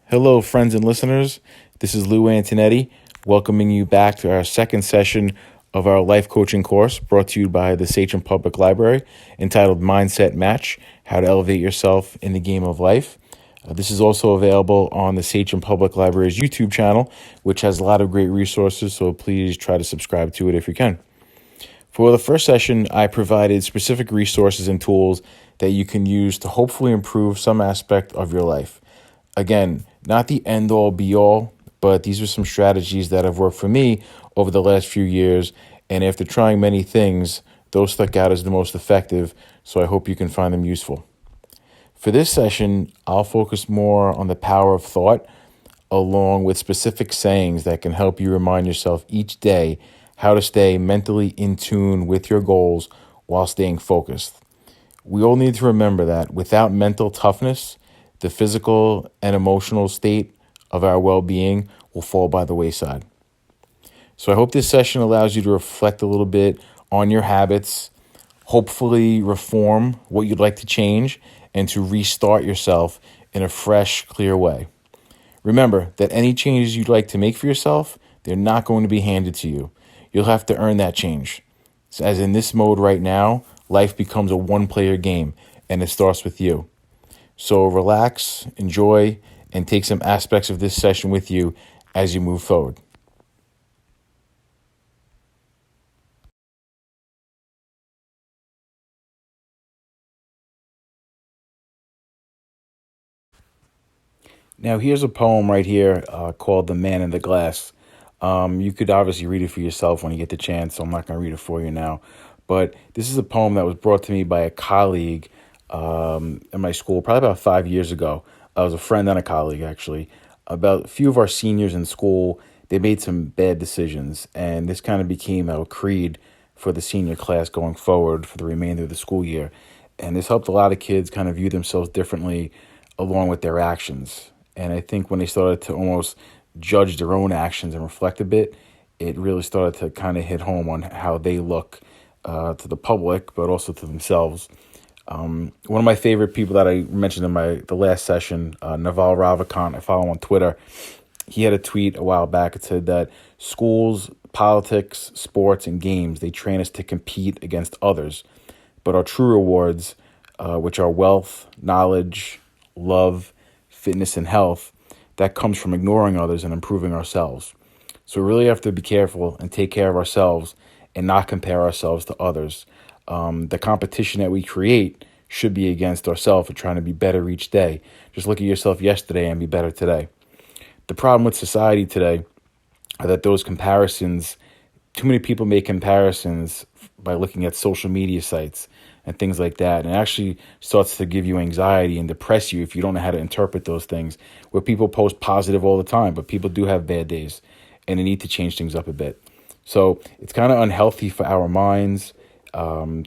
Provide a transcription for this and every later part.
Hello, friends and listeners. This is Lou Antonetti, welcoming you back to our second session of our life coaching course brought to you by the Sachem Public Library, entitled Mindset Match, How to Elevate Yourself in the Game of Life. This is also available on the Sachem Public Library's YouTube channel, which has a lot of great resources, so please try to subscribe to it if you can. For the first session, I provided specific resources and tools that you can use to hopefully improve some aspect of your life. Again, not the end-all be-all, but these are some strategies that have worked for me over the last few years, and after trying many things, those stuck out as the most effective, so I hope you can find them useful. For this session, I'll focus more on the power of thought, along with specific sayings that can help you remind yourself each day how to stay mentally in tune with your goals while staying focused. We all need to remember that without mental toughness, the physical and emotional state of our well-being will fall by the wayside. So I hope this session allows you to reflect a little bit on your habits, hopefully reform what you'd like to change, and to restart yourself in a fresh, clear way. Remember that any changes you'd like to make for yourself, they're not going to be handed to you. You'll have to earn that change. So as in this mode right now, life becomes a one-player game, and it starts with you. So relax, enjoy, and take some aspects of this session with you as you move forward. Now, here's a poem right here called The Man in the Glass. You could obviously read it for yourself when you get the chance, so I'm not going to read it for you now. But this is a poem that was brought to me by a colleague in my school probably about 5 years ago. I was a friend and a colleague, actually. About a few of our seniors in school, they made some bad decisions, and this kind of became our creed for the senior class going forward for the remainder of the school year. And this helped a lot of kids kind of view themselves differently along with their actions. And I think when they started to almost judge their own actions and reflect a bit, it really started to kind of hit home on how they look to the public, but also to themselves. One of my favorite people that I mentioned in the last session, Naval Ravikant, I follow on Twitter. He had a tweet a while back. It said that schools, politics, sports, and games, they train us to compete against others. But our true rewards, which are wealth, knowledge, love, fitness, and health, that comes from ignoring others and improving ourselves. So we really have to be careful and take care of ourselves and not compare ourselves to others. The competition that we create should be against ourselves and trying to be better each day. Just look at yourself yesterday and be better today. The problem with society today are that those comparisons, too many people make comparisons by looking at social media sites and things like that. And it actually starts to give you anxiety and depress you if you don't know how to interpret those things, where people post positive all the time, but people do have bad days and they need to change things up a bit. So it's kind of unhealthy for our minds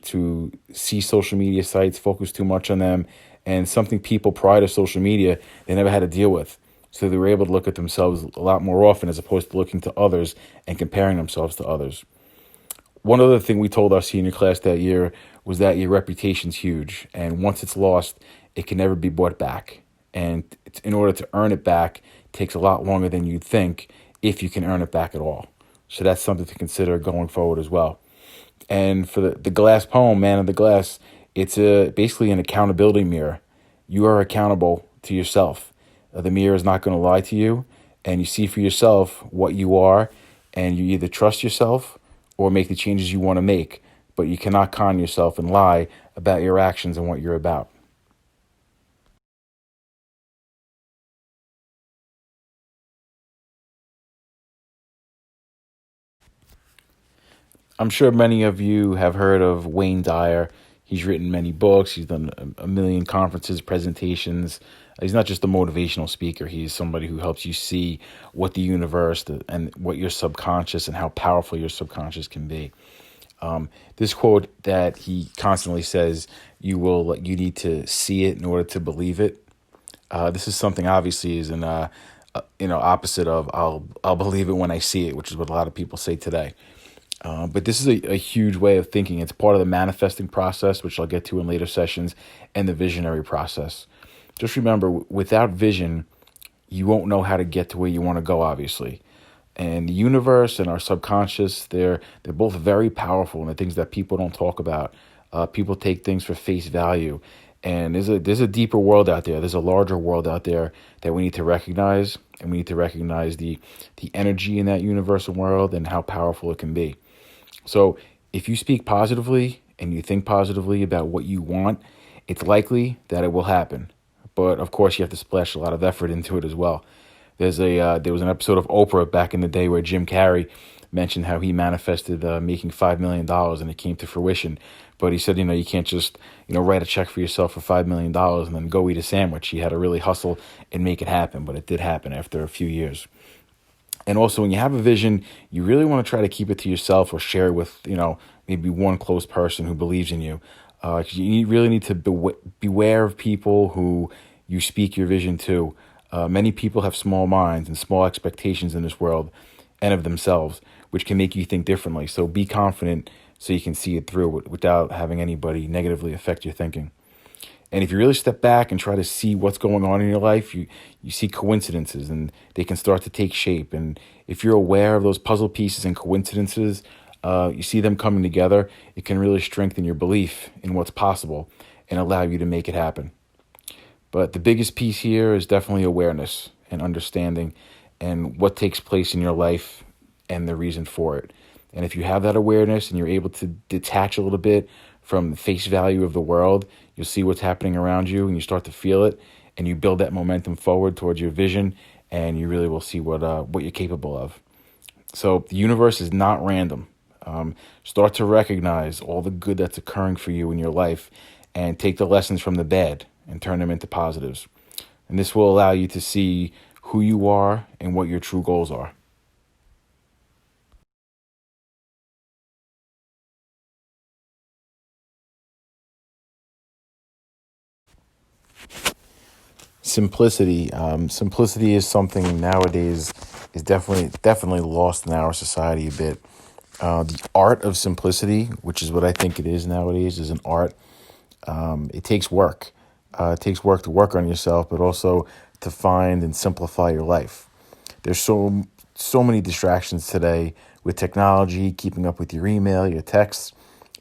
to see social media sites, focus too much on them, and something people prior to social media, they never had to deal with. So they were able to look at themselves a lot more often as opposed to looking to others and comparing themselves to others. One other thing we told our senior class that year was that your reputation's huge, and once it's lost, it can never be bought back. And in order to earn it back, it takes a lot longer than you'd think, if you can earn it back at all. So that's something to consider going forward as well. And for the glass poem, Man of the Glass, it's basically an accountability mirror. You are accountable to yourself. The mirror is not going to lie to you, and you see for yourself what you are, and you either trust yourself or make the changes you want to make, but you cannot con yourself and lie about your actions and what you're about. I'm sure many of you have heard of Wayne Dyer. He's written many books. He's done a million conferences, presentations. He's not just a motivational speaker. He's somebody who helps you see what the universe and what your subconscious and how powerful your subconscious can be. This quote that he constantly says, you need to see it in order to believe it. This is something obviously is opposite of I'll believe it when I see it, which is what a lot of people say today. But this is a huge way of thinking. It's part of the manifesting process, which I'll get to in later sessions, and the visionary process. Just remember, without vision, you won't know how to get to where you want to go, obviously. And the universe and our subconscious, they're both very powerful, and the things that people don't talk about. People take things for face value, and there's a deeper world out there. There's a larger world out there that we need to recognize, and we need to recognize the energy in that universal world and how powerful it can be. So if you speak positively and you think positively about what you want, it's likely that it will happen. But of course, you have to splash a lot of effort into it as well. There was an episode of Oprah back in the day where Jim Carrey mentioned how he manifested making $5 million and it came to fruition. But he said, you can't just write a check for yourself for $5 million and then go eat a sandwich. You had to really hustle and make it happen. But it did happen after a few years. And also, when you have a vision, you really want to try to keep it to yourself or share it with, maybe one close person who believes in you. 'Cause you really need to beware of people who you speak your vision to. Many people have small minds and small expectations in this world and of themselves, which can make you think differently. So be confident so you can see it through without having anybody negatively affect your thinking. And if you really step back and try to see what's going on in your life, you see coincidences and they can start to take shape. And if you're aware of those puzzle pieces and coincidences, you see them coming together, it can really strengthen your belief in what's possible and allow you to make it happen. But the biggest piece here is definitely awareness and understanding and what takes place in your life and the reason for it. And if you have that awareness and you're able to detach a little bit from the face value of the world, you'll see what's happening around you and you start to feel it and you build that momentum forward towards your vision and you really will see what you're capable of. So the universe is not random. Start to recognize all the good that's occurring for you in your life and take the lessons from the bad and turn them into positives. And this will allow you to see who you are and what your true goals are. Simplicity. Simplicity is something nowadays is definitely lost in our society a bit. The art of simplicity, which is what I think it is nowadays, is an art. It takes work. It takes work to work on yourself, but also to find and simplify your life. There's so many distractions today with technology, keeping up with your email, your texts,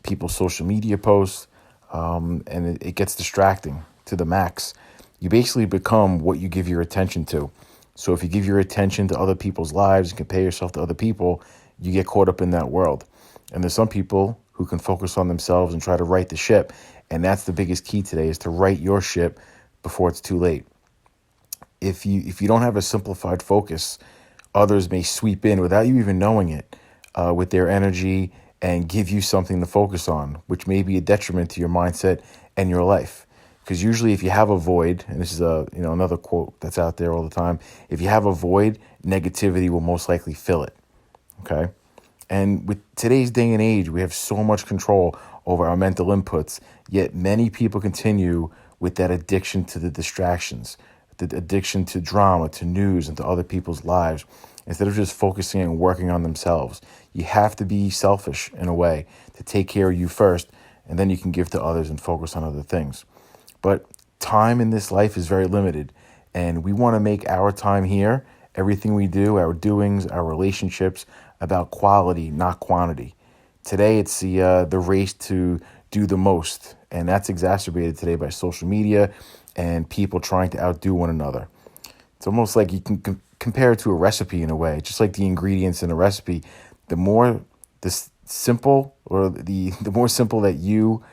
people's social media posts, and it gets distracting to the max. You basically become what you give your attention to. So if you give your attention to other people's lives and compare yourself to other people, you get caught up in that world. And there's some people who can focus on themselves and try to right the ship. And that's the biggest key today, is to right your ship before it's too late. If you don't have a simplified focus, others may sweep in without you even knowing it with their energy and give you something to focus on, which may be a detriment to your mindset and your life. Because usually if you have a void, and this is another quote that's out there all the time, if you have a void, negativity will most likely fill it. Okay? And with today's day and age, we have so much control over our mental inputs, yet many people continue with that addiction to the distractions, the addiction to drama, to news, and to other people's lives, instead of just focusing and working on themselves. You have to be selfish in a way to take care of you first, and then you can give to others and focus on other things. But time in this life is very limited, and we want to make our time here, everything we do, our doings, our relationships, about quality, not quantity. Today, it's the race to do the most, and that's exacerbated today by social media and people trying to outdo one another. It's almost like you can compare it to a recipe in a way, just like the ingredients in a recipe. The more simple that you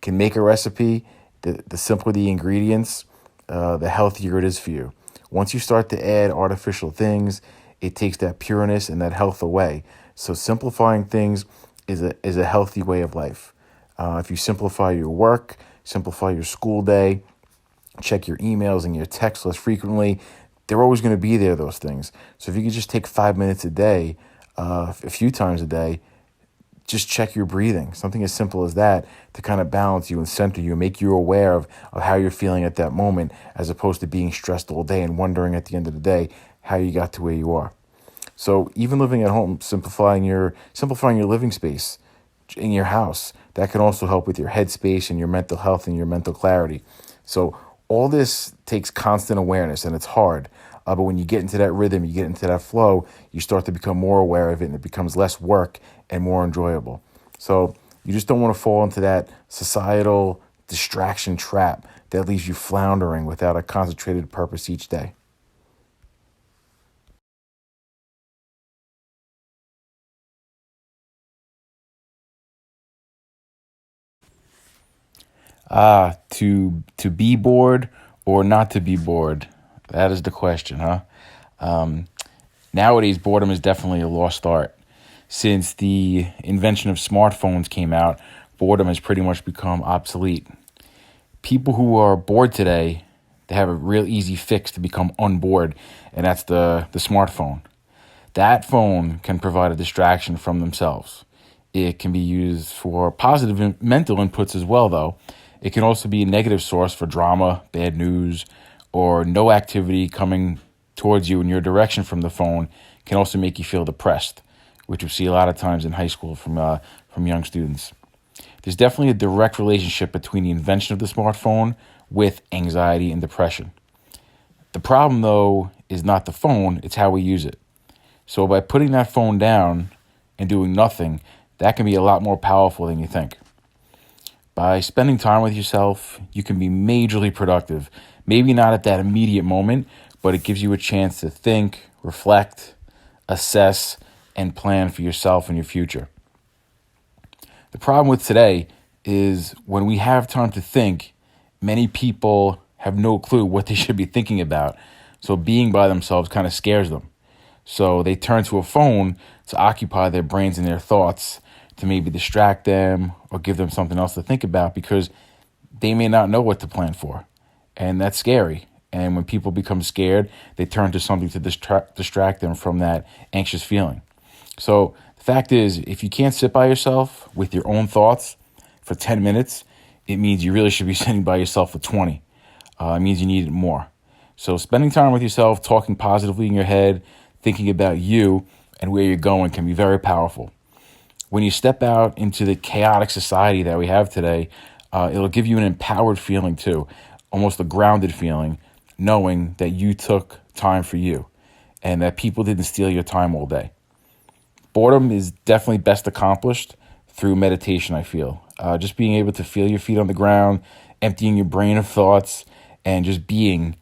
can make a recipe, the simpler the ingredients, the healthier it is for you. Once you start to add artificial things, it takes that pureness and that health away. So simplifying things is a healthy way of life. If you simplify your work, simplify your school day, check your emails and your texts less frequently, they're always going to be there, those things. So if you could just take 5 minutes a day, a few times a day, just check your breathing, something as simple as that, to kind of balance you and center you and make you aware of how you're feeling at that moment, as opposed to being stressed all day and wondering at the end of the day how you got to where you are. So even living at home, simplifying your living space in your house, that can also help with your headspace and your mental health and your mental clarity. So all this takes constant awareness, and it's hard. But when you get into that rhythm, you get into that flow, you start to become more aware of it, and it becomes less work and more enjoyable. So you just don't want to fall into that societal distraction trap that leaves you floundering without a concentrated purpose each day. To be bored or not to be bored? That is the question, huh? Um, Nowadays, boredom is definitely a lost art. Since the invention of smartphones came out, boredom has pretty much become obsolete. People who are bored today, they have a real easy fix to become unbored, and that's the smartphone. That phone can provide a distraction from themselves. It can be used for positive mental inputs as well, though. It can also be a negative source for drama, bad news, or no activity coming towards you in your direction from the phone can also make you feel depressed, which we see a lot of times in high school from young students. There's definitely a direct relationship between the invention of the smartphone with anxiety and depression. The problem, though, is not the phone, it's how we use it. So by putting that phone down and doing nothing, that can be a lot more powerful than you think. By spending time with yourself, you can be majorly productive. Maybe not at that immediate moment, but it gives you a chance to think, reflect, assess, and plan for yourself and your future. The problem with today is when we have time to think, many people have no clue what they should be thinking about. So being by themselves kind of scares them. So they turn to a phone to occupy their brains and their thoughts, to maybe distract them or give them something else to think about, because they may not know what to plan for. And that's scary. And when people become scared, they turn to something to distract them from that anxious feeling. So the fact is, if you can't sit by yourself with your own thoughts for 10 minutes, it means you really should be sitting by yourself for 20. It means you need it more. So spending time with yourself, talking positively in your head, thinking about you and where you're going can be very powerful. When you step out into the chaotic society that we have today, it'll give you an empowered feeling too, almost a grounded feeling, knowing that you took time for you and that people didn't steal your time all day. Boredom is definitely best accomplished through meditation, I feel. Just being able to feel your feet on the ground, emptying your brain of thoughts, and just being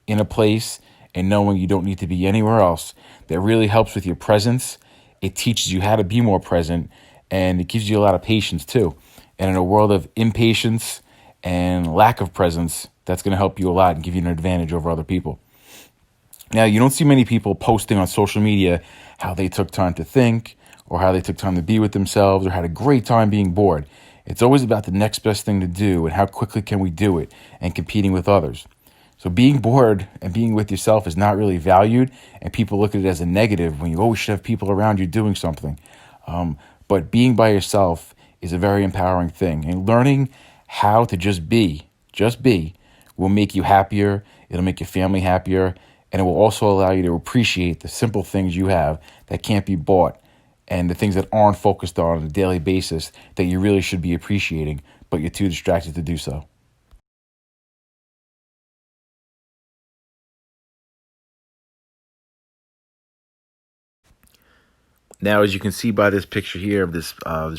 in a place and knowing you don't need to be anywhere else. That really helps with your presence. It teaches you how to be more present, and it gives you a lot of patience too. And in a world of impatience and lack of presence, that's going to help you a lot and give you an advantage over other people. Now, you don't see many people posting on social media how they took time to think or how they took time to be with themselves or had a great time being bored. It's always about the next best thing to do and how quickly can we do it and competing with others. So being bored and being with yourself is not really valued, and people look at it as a negative when you always should have people around you doing something. But being by yourself is a very empowering thing, and learning how to just be, will make you happier. It'll make your family happier, and it will also allow you to appreciate the simple things you have that can't be bought, and the things that aren't focused on a daily basis that you really should be appreciating, but you're too distracted to do so. Now, as you can see by this picture here of this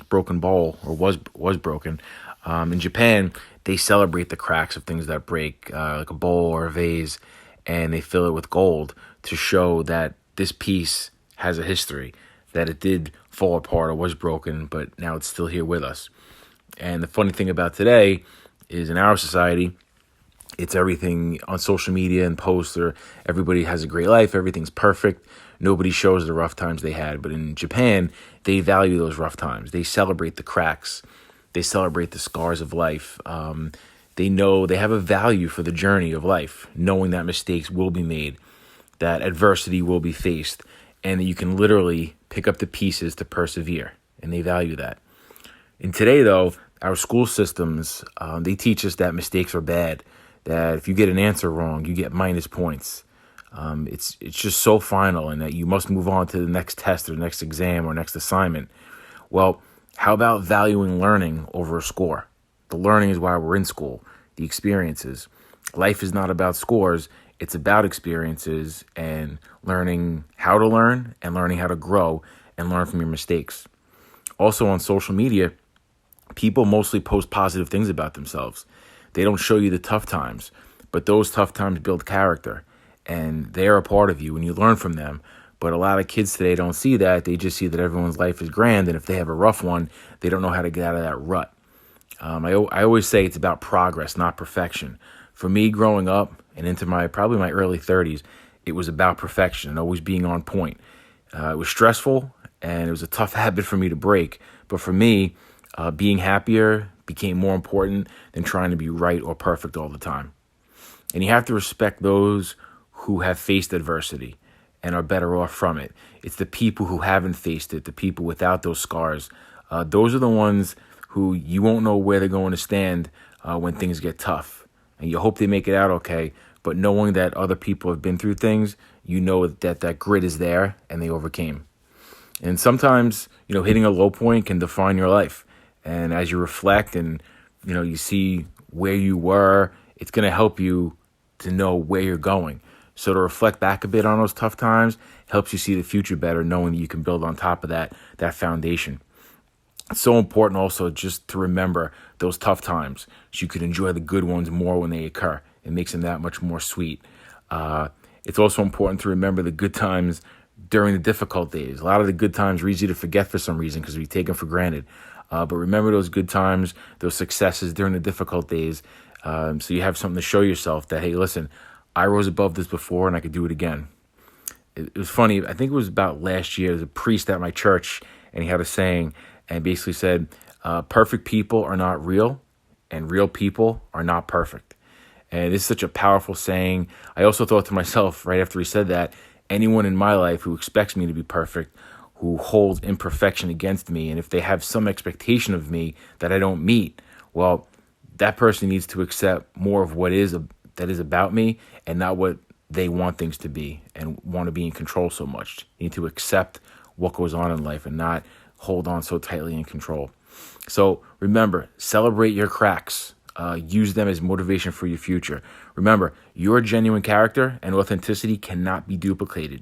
broken bowl, or was broken, in Japan, they celebrate the cracks of things that break, like a bowl or a vase, and they fill it with gold to show that this piece has a history, that it did fall apart or was broken, but now it's still here with us. And the funny thing about today is, in our society, it's everything on social media and posts, or everybody has a great life, everything's perfect. Nobody shows the rough times they had. But in Japan, they value those rough times. They celebrate the cracks. They celebrate the scars of life. They know they have a value for the journey of life, knowing that mistakes will be made, that adversity will be faced, and that you can literally pick up the pieces to persevere. And they value that. And today, though, our school systems, they teach us that mistakes are bad, that if you get an answer wrong, you get minus points. It's just so final, and that you must move on to the next test or the next exam or next assignment. Well, how about valuing learning over a score? The learning is why we're in school, the experiences. Life is not about scores. It's about experiences and learning how to learn and learning how to grow and learn from your mistakes. Also on social media, people mostly post positive things about themselves. They don't show you the tough times, but those tough times build character and they're a part of you and you learn from them. But a lot of kids today don't see that. They just see that everyone's life is grand. And if they have a rough one, they don't know how to get out of that rut. I always say it's about progress, not perfection. For me, growing up and into probably my early 30s, it was about perfection and always being on point. It was stressful and it was a tough habit for me to break. But for me, being happier became more important than trying to be right or perfect all the time. And you have to respect those who have faced adversity and are better off from it. It's the people who haven't faced it, the people without those scars. Those are the ones who you won't know where they're going to stand when things get tough. And you hope they make it out okay, but knowing that other people have been through things, you know that grit is there and they overcame. And sometimes, hitting a low point can define your life. And as you reflect and, you see where you were, it's going to help you to know where you're going. So to reflect back a bit on those tough times helps you see the future better, knowing that you can build on top of that foundation. It's so important also just to remember those tough times so you can enjoy the good ones more when they occur. It makes them that much more sweet. It's also important to remember the good times during the difficult days. A lot of the good times are easy to forget for some reason because we take them for granted. But remember those good times, those successes during the difficult days, so you have something to show yourself that, hey, listen, I rose above this before and I could do it again. It was funny. I think it was about last year. There's a priest at my church and he had a saying and basically said, perfect people are not real and real people are not perfect. And it's such a powerful saying. I also thought to myself right after he said that, anyone in my life who expects me to be perfect, who holds imperfection against me, and if they have some expectation of me that I don't meet, well, that person needs to accept more of what that is about me and not what they want things to be and want to be in control so much. You need to accept what goes on in life and not hold on so tightly in control. So remember, celebrate your cracks. Use them as motivation for your future. Remember, your genuine character and authenticity cannot be duplicated.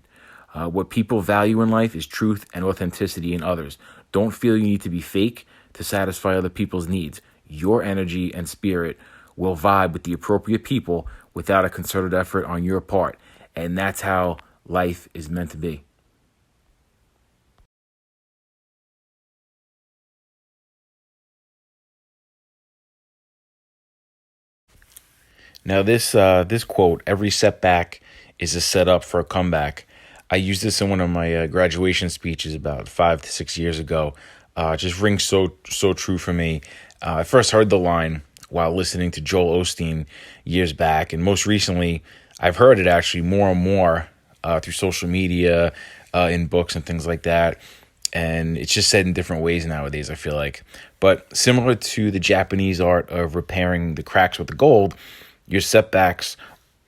What people value in life is truth and authenticity in others. Don't feel you need to be fake to satisfy other people's needs. Your energy and spirit will vibe with the appropriate people without a concerted effort on your part. And that's how life is meant to be. Now, this quote, every setback is a setup for a comeback. I used this in one of my graduation speeches about 5 to 6 years ago. It just rings so true for me. I first heard the line while listening to Joel Osteen years back, and most recently, I've heard it actually more and more through social media, in books and things like that. And it's just said in different ways nowadays, I feel like. But similar to the Japanese art of repairing the cracks with the gold, your setbacks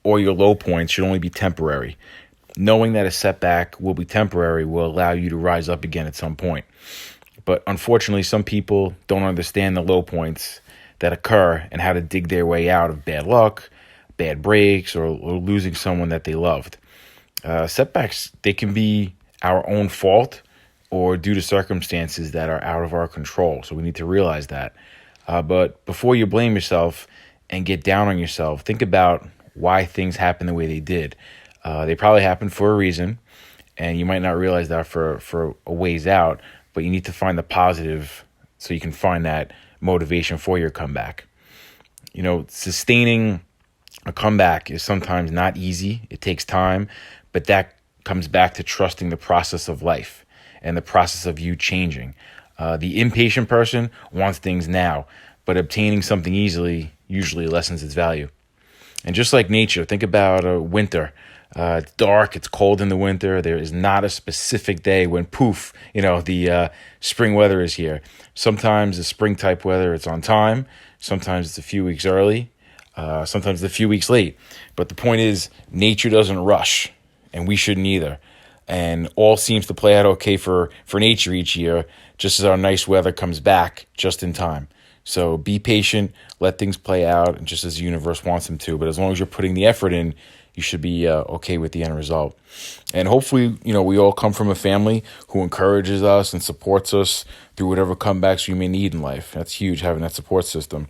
or your low points should only be temporary. Knowing that a setback will be temporary will allow you to rise up again at some point. But unfortunately, some people don't understand the low points that occur and how to dig their way out of bad luck, bad breaks, or losing someone that they loved. Setbacks, they can be our own fault or due to circumstances that are out of our control. So we need to realize that. But before you blame yourself and get down on yourself, think about why things happen the way they did. They probably happened for a reason, and you might not realize that for a ways out, but you need to find the positive so you can find that motivation for your comeback. Sustaining a comeback is sometimes not easy. It takes time, but that comes back to trusting the process of life and the process of you changing. The impatient person wants things now, but obtaining something easily usually lessens its value. And just like nature, think about winter. It's dark, it's cold in the winter. There is not a specific day when poof, the spring weather is here. Sometimes the spring type weather, it's on time. Sometimes it's a few weeks early. Sometimes it's a few weeks late. But the point is, nature doesn't rush, and we shouldn't either. And all seems to play out okay for nature each year, just as our nice weather comes back just in time. So be patient, let things play out, just as the universe wants them to. But as long as you're putting the effort in, you should be okay with the end result. And hopefully, we all come from a family who encourages us and supports us through whatever comebacks we may need in life. That's huge, having that support system.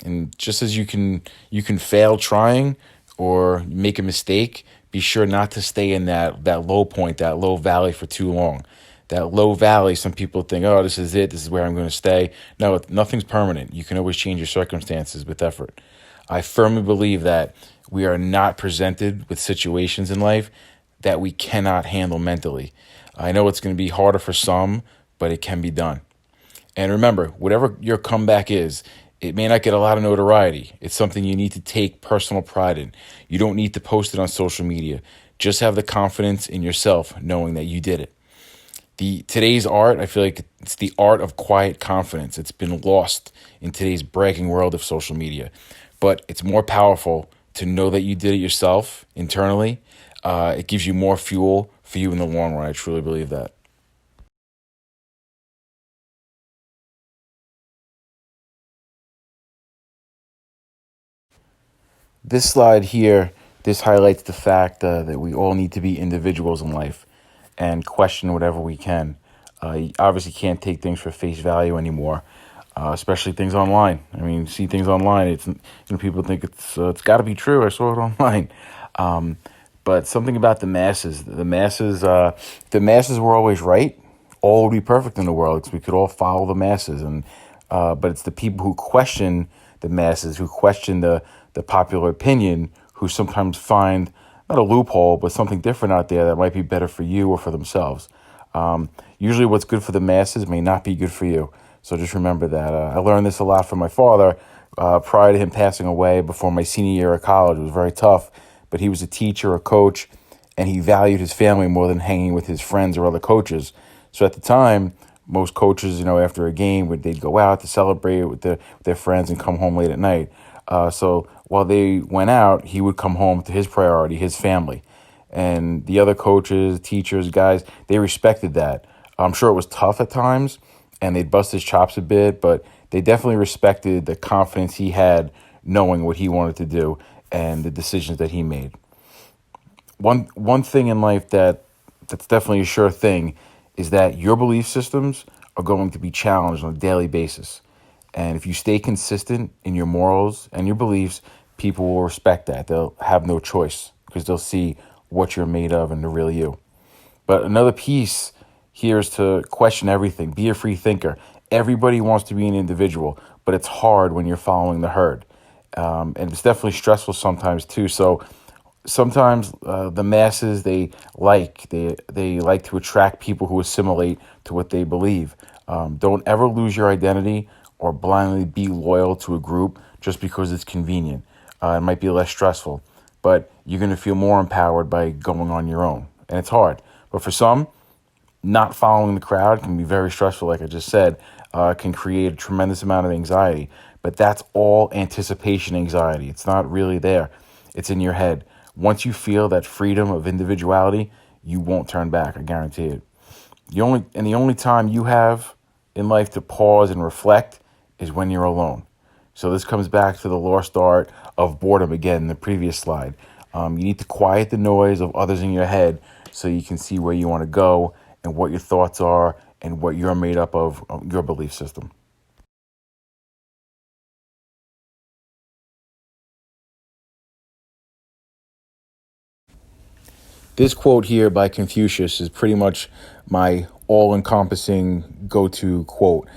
And just as you can fail trying or make a mistake, be sure not to stay in that low point, that low valley for too long. That low valley, some people think, oh, this is it. This is where I'm going to stay. No, nothing's permanent. You can always change your circumstances with effort. I firmly believe that we are not presented with situations in life that we cannot handle mentally. I know it's going to be harder for some, but it can be done. And remember, whatever your comeback is, it may not get a lot of notoriety. It's something you need to take personal pride in. You don't need to post it on social media. Just have the confidence in yourself knowing that you did it. Today's art, I feel like it's the art of quiet confidence. It's been lost in today's bragging world of social media. But it's more powerful to know that you did it yourself internally. It gives you more fuel for you in the long run. I truly believe that. This slide here, this highlights the fact that we all need to be individuals in life and question whatever we can. You obviously can't take things for face value anymore, especially things online. I mean, you see things online, people think it's got to be true. I saw it online. But something about the masses were always right. All would be perfect in the world because we could all follow the masses. But it's the people who question the masses, who question the popular opinion, who sometimes find not a loophole, but something different out there that might be better for you or for themselves. Usually what's good for the masses may not be good for you. So just remember that. I learned this a lot from my father prior to him passing away before my senior year of college. It was very tough, but he was a teacher, a coach, and he valued his family more than hanging with his friends or other coaches. So at the time, most coaches, after a game, they'd go out to celebrate with their friends and come home late at night. So while they went out, he would come home to his priority, his family. And the other coaches, teachers, guys, they respected that. I'm sure it was tough at times, and they'd bust his chops a bit, but they definitely respected the confidence he had knowing what he wanted to do and the decisions that he made. One thing in life that's definitely a sure thing is that your belief systems are going to be challenged on a daily basis. And if you stay consistent in your morals and your beliefs, people will respect that. They'll have no choice because they'll see what you're made of and the real you. But another piece here is to question everything. Be a free thinker. Everybody wants to be an individual, but it's hard when you're following the herd. And it's definitely stressful sometimes too. So sometimes the masses, they like to attract people who assimilate to what they believe. Don't ever lose your identity or blindly be loyal to a group just because it's convenient. It might be less stressful, but you're going to feel more empowered by going on your own. And it's hard. But for some, not following the crowd can be very stressful, like I just said, can create a tremendous amount of anxiety. But that's all anticipation anxiety. It's not really there. It's in your head. Once you feel that freedom of individuality, you won't turn back, I guarantee it. The only time you have in life to pause and reflect is when you're alone. So this comes back to the lost art of boredom again in the previous slide. You need to quiet the noise of others in your head so you can see where you want to go and what your thoughts are and what you're made up of, your belief system. This quote here by Confucius is pretty much my all-encompassing go-to quote.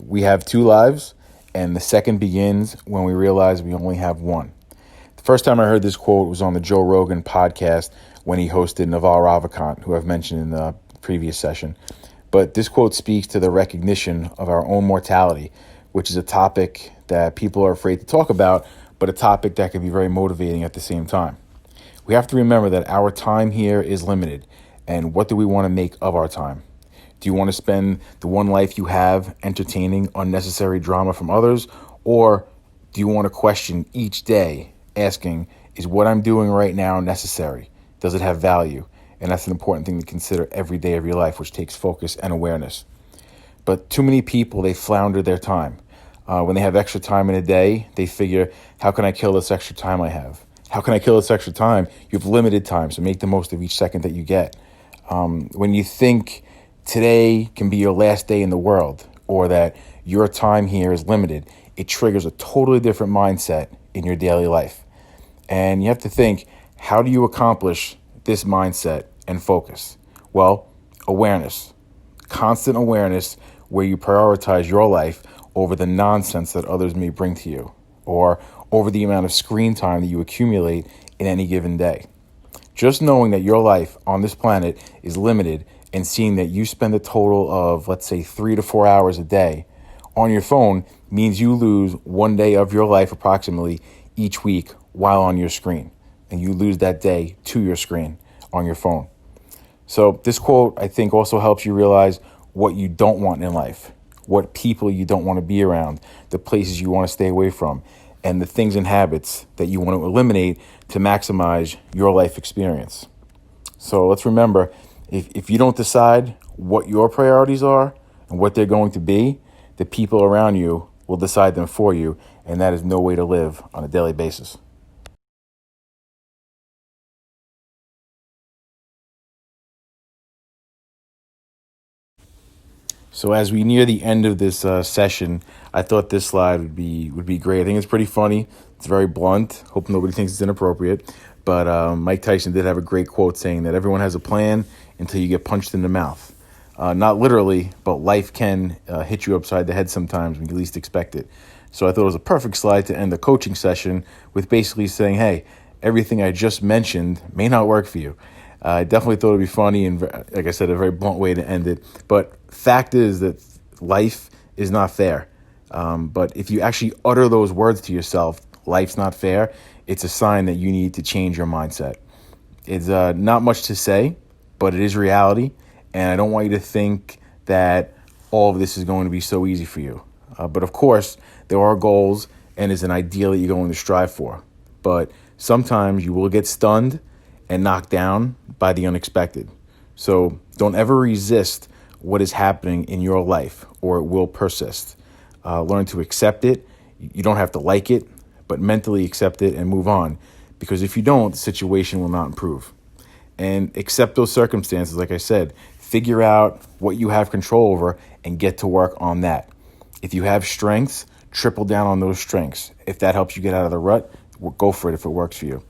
We have two lives, and the second begins when we realize we only have one. The first time I heard this quote was on the Joe Rogan podcast when he hosted Naval Ravikant, who I've mentioned in the previous session. But this quote speaks to the recognition of our own mortality, which is a topic that people are afraid to talk about, but a topic that can be very motivating at the same time. We have to remember that our time here is limited, and what do we want to make of our time? Do you want to spend the one life you have entertaining unnecessary drama from others, or do you want to question each day, asking, is what I'm doing right now necessary? Does it have value? And that's an important thing to consider every day of your life, which takes focus and awareness. But too many people, they flounder their time. When they have extra time in a day, they figure, how can I kill this extra time I have? How can I kill this extra time? You have limited time, so make the most of each second that you get. When you think today can be your last day in the world, or that your time here is limited, it triggers a totally different mindset in your daily life. And you have to think, how do you accomplish this mindset and focus? Well, awareness, constant awareness where you prioritize your life over the nonsense that others may bring to you, or over the amount of screen time that you accumulate in any given day. Just knowing that your life on this planet is limited and seeing that you spend a total of, let's say, 3 to 4 hours a day on your phone means you lose 1 day of your life approximately each week while on your screen. And you lose that day to your screen on your phone. So this quote, I think, also helps you realize what you don't want in life, what people you don't want to be around, the places you want to stay away from, and the things and habits that you want to eliminate to maximize your life experience. So let's remember, if you don't decide what your priorities are and what they're going to be, the people around you will decide them for you, and that is no way to live on a daily basis. So as we near the end of this session, I thought this slide would be great. I think it's pretty funny. It's very blunt. Hope nobody thinks it's inappropriate. But Mike Tyson did have a great quote saying that everyone has a plan until you get punched in the mouth. Not literally, but life can hit you upside the head sometimes when you least expect it. So I thought it was a perfect slide to end the coaching session with basically saying, hey, everything I just mentioned may not work for you. I definitely thought it'd be funny and, like I said, a very blunt way to end it. But fact is that life is not fair. But if you actually utter those words to yourself, life's not fair, it's a sign that you need to change your mindset. It's not much to say, but it is reality. And I don't want you to think that all of this is going to be so easy for you. But of course, there are goals and is an ideal that you're going to strive for. But sometimes you will get stunned and knocked down by the unexpected. So don't ever resist what is happening in your life, or it will persist. Learn to accept it. You don't have to like it, but mentally accept it and move on. Because if you don't, the situation will not improve. And accept those circumstances, like I said. Figure out what you have control over and get to work on that. If you have strengths, triple down on those strengths. If that helps you get out of the rut, go for it if it works for you.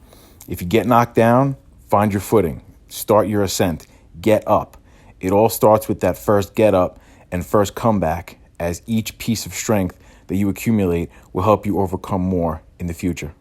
If you get knocked down, find your footing. Start your ascent. Get up. It all starts with that first get up and first comeback, as each piece of strength that you accumulate will help you overcome more in the future.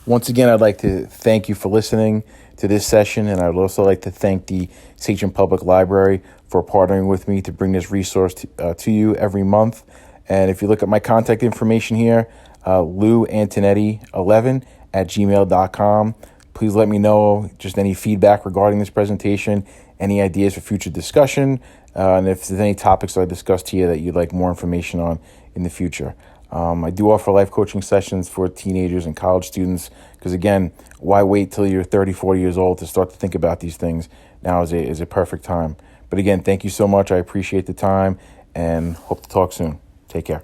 Once again, I'd like to thank you for listening to this session, and I'd also like to thank the Sachem Public Library for partnering with me to bring this resource to you every month. And if you look at my contact information here, louantonetti11@gmail.com. Please let me know just any feedback regarding this presentation, any ideas for future discussion, and if there's any topics I discussed here that you'd like more information on in the future. I do offer life coaching sessions for teenagers and college students because, again, why wait till you're 30, 40 years old to start to think about these things? Now is a perfect time. But again, thank you so much. I appreciate the time and hope to talk soon. Take care.